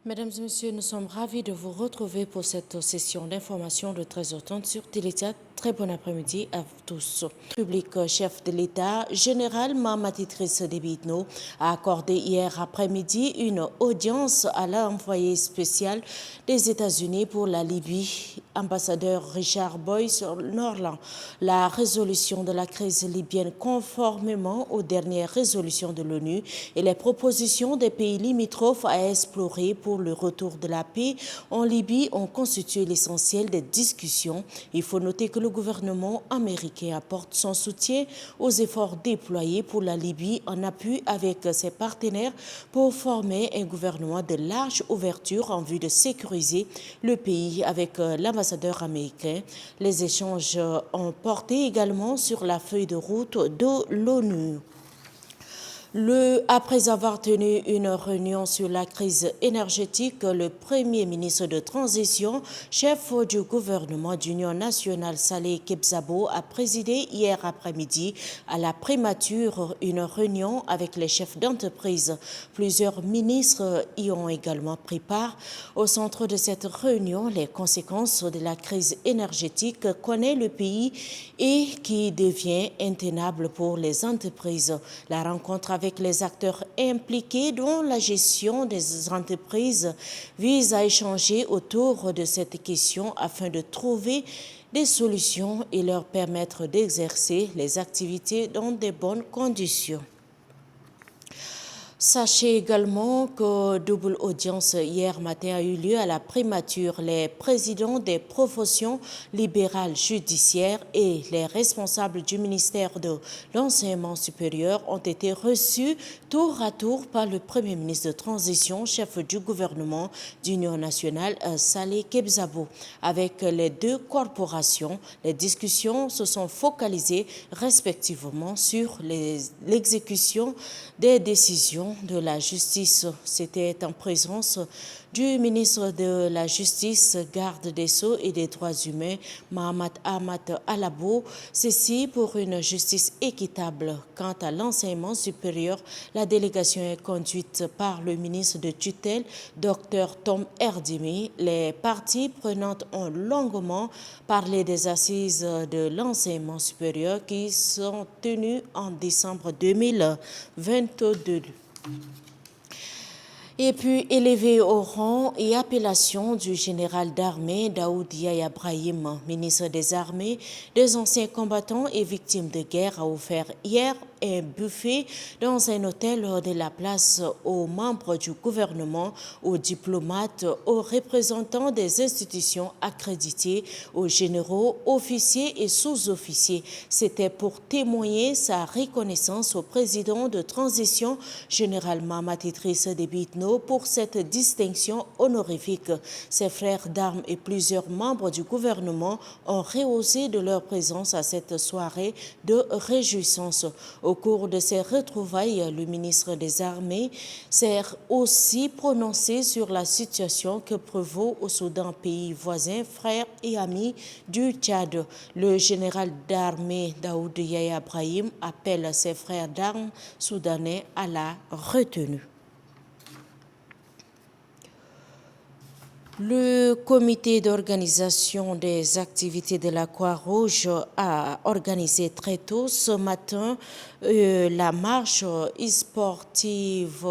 Mesdames et messieurs, nous sommes ravis de vous retrouver pour cette session d'information de 13h30 sur Téléthéâtre. Très bon après-midi à tous. Le public chef de l'État, général Mahamat Idriss Déby Itno, a accordé hier après-midi une audience à l'envoyé spécial des États-Unis pour la Libye, ambassadeur Richard Boyce Norland. La résolution de la crise libyenne conformément aux dernières résolutions de l'ONU et les propositions des pays limitrophes à explorer pour le retour de la paix en Libye ont constitué l'essentiel des discussions. Il faut noter que le gouvernement américain apporte son soutien aux efforts déployés pour la Libye en appui avec ses partenaires pour former un gouvernement de large ouverture en vue de sécuriser le pays avec l'ambassadeur américain. Les échanges ont porté également sur la feuille de route de l'ONU. Après avoir tenu une réunion sur la crise énergétique, le Premier ministre de transition, chef du gouvernement d'Union nationale Saleh Kebzabo, a présidé hier après-midi à la primature une réunion avec les chefs d'entreprise. Plusieurs ministres y ont également pris part. Au centre de cette réunion, les conséquences de la crise énergétique connaît le pays et qui devient intenable pour les entreprises. La rencontre avec les acteurs impliqués dans la gestion des entreprises vise à échanger autour de cette question afin de trouver des solutions et leur permettre d'exercer les activités dans de bonnes conditions. Sachez également que double audience hier matin a eu lieu à la primature. Les présidents des professions libérales judiciaires et les responsables du ministère de l'Enseignement supérieur ont été reçus tour à tour par le Premier ministre de transition, chef du gouvernement d'Union nationale, Saleh Kebzabo. Avec les deux corporations, les discussions se sont focalisées respectivement sur l'exécution des décisions de la justice. C'était en présence du ministre de la Justice, garde des Sceaux et des Droits humains, Mahamat Ahmad Alabo. Ceci pour une justice équitable. Quant à l'enseignement supérieur, la délégation est conduite par le ministre de tutelle, Dr Tom Erdimi. Les parties prenantes ont longuement parlé des assises de l'enseignement supérieur qui sont tenues en décembre 2022. Et puis élevé au rang et appellation du général d'armée Daoud Yahya Brahim, ministre des Armées, des anciens combattants et victimes de guerre, a offert hier un buffet dans un hôtel de la place aux membres du gouvernement, aux diplomates, aux représentants des institutions accréditées, aux généraux, officiers et sous-officiers. C'était pour témoigner sa reconnaissance au président de transition, général Mahamat Idriss Déby Itno, pour cette distinction honorifique. Ses frères d'armes et plusieurs membres du gouvernement ont rehaussé de leur présence à cette soirée de réjouissance. Au cours de ces retrouvailles, le ministre des Armées s'est aussi prononcé sur la situation que prévaut au Soudan, pays voisin, frère et ami du Tchad. Le général d'armée Daoud Yahya Brahim appelle ses frères d'armes soudanais à la retenue. Le comité d'organisation des activités de la Croix-Rouge a organisé très tôt ce matin la marche e-sportive.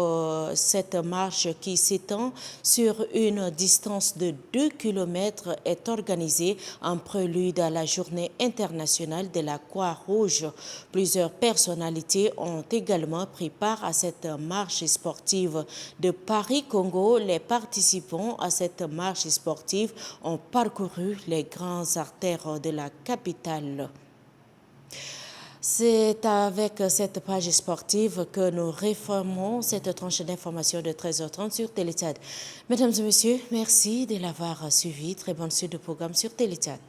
Cette marche qui s'étend sur une distance de 2 km est organisée en prélude à la journée internationale de la Croix-Rouge. Plusieurs personnalités ont également pris part à cette marche sportive. De Paris-Congo, les participants à cette marche sportive ont parcouru les grandes artères de la capitale. C'est avec cette page sportive que nous refermons cette tranche d'information de 13h30 sur Téléthéâtre. Mesdames et messieurs, merci de l'avoir suivi. Très bonne suite de programme sur Téléthéâtre.